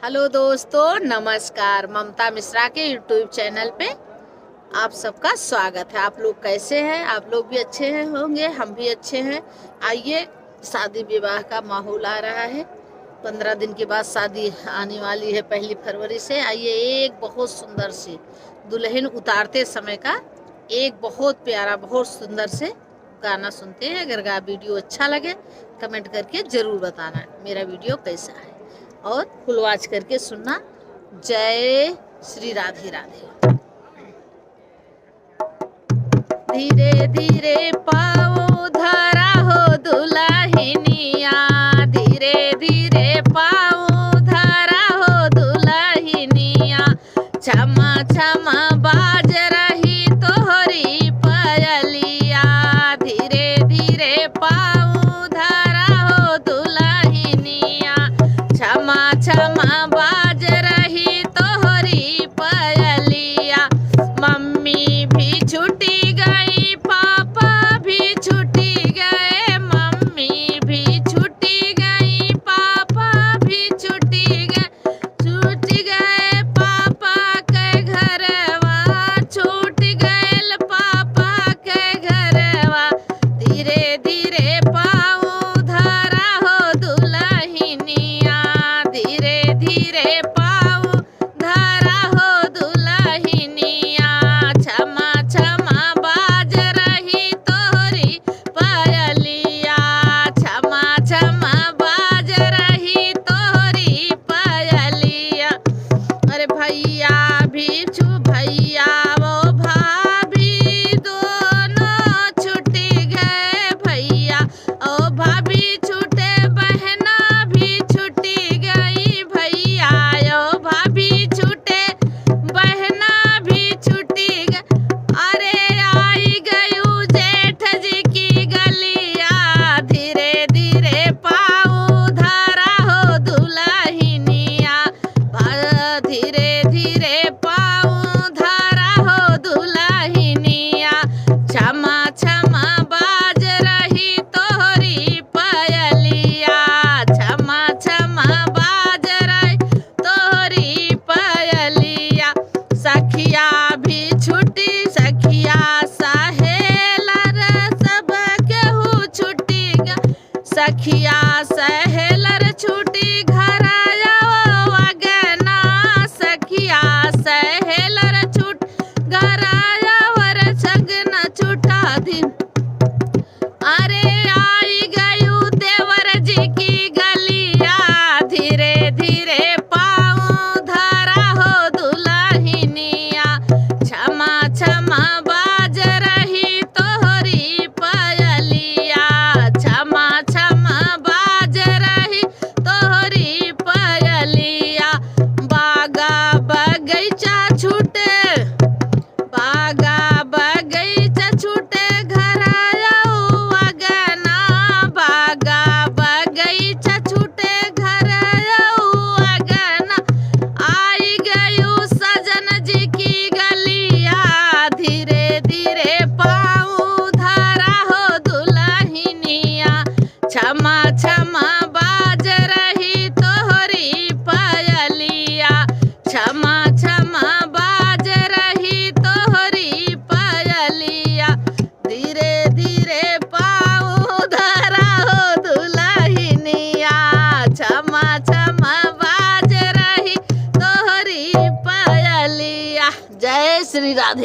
Hello दोस्तों, नमस्कार। ममता मिश्रा के यूट्यूब चैनल पे आप सबका स्वागत है। आप लोग कैसे हैं? आप लोग भी अच्छे हैं होंगे, हम भी अच्छे हैं। आइए, शादी विवाह का माहौल आ रहा है। 15 दिन के बाद शादी आने वाली है, 1 फरवरी से। आइए, एक बहुत सुंदर सी दुल्हन उतारते समय का एक बहुत प्यारा, बहुत सुंदर से गाना सुनते हैं। अगर वीडियो अच्छा लगे कमेंट करके ज़रूर बताना मेरा वीडियो कैसा है, और फुल वॉच करके सुनना। जय श्री राधे राधे। धीरे धीरे पाओ धरा हो दुल्हनिया, धीरे धीरे पाओ धरा हो दुल्हनिया। क्षमा क्षमा बाज रही तोहरी पायलिया, धीरे धीरे पाओ धरा हो दुल्हनिया। क्षमा क्षमा बाज रही तोहरी पायलिया। मम्मी भी छुटी गई, पापा भी छुटी गए। मम्मी भी छुटी गई, पापा भी छुटी गए पापा के घरवा, छूट गए पापा के घरवा। धीरे धीरे पाँव धरा हो दुल्हनिया, धीरे धीरे पाँव धरा हो दुल्हनिया। क्षमा क्षमा बाज रही तोहरी पायलिया, क्षमा क्षमा बाज रही तोहरी पायलिया। अरे भैया भी भैया वो भाभी दोनों छुटी गए। भैया ओ भाभी छूटे, बहना भी छुटी गई। भैया ओ भाभी छूटे, बहना भी छुटी गई। अरे आई गयू जेठ जी की गलिया, धीरे धीरे पाँव धरा हो दुल्हनिया, धीरे धीरे पाँव धरा हो दुल्हनिया। क्षमा क्षमा बाज रही तोहरी पायलिया, क्षमा क्षमा बाज रही तोहरी पायलिया। सखिया भी छुटी, सखिया सहेलर सब केहू छुटी गए। सखिया सहेलर छुटी घर वगना, सखिया सहेलर छूट घर वर सगन छूटा दिन। अरे आई गयू देवर जी की गलिया, धीरे धीरे पाँव धरा हो दुल्हनिया। क्षमा क्षमा बाज रही तोहरी पायलिया, क्षमा क्षमा बाज रही तोहरी पायलिया। बागा बगीचा छूटे, बागा बगीचा छूटे घर वगना, बागा बगीचा छूटे घर वगना। आई गयू सजन जी की गलिया, धीरे धीरे पाँव धरा हो दुल्हनिया। क्षमा क्षमा बाज रही तोहरी पायलिया, क्षमा क्षमा बाज रही तोहरी पायलिया। धीरे धीरे पाँव धरा हो दुल्हनिया, क्षमा क्षमा बाज रही तोहरी पायलिया। जय श्री राधे।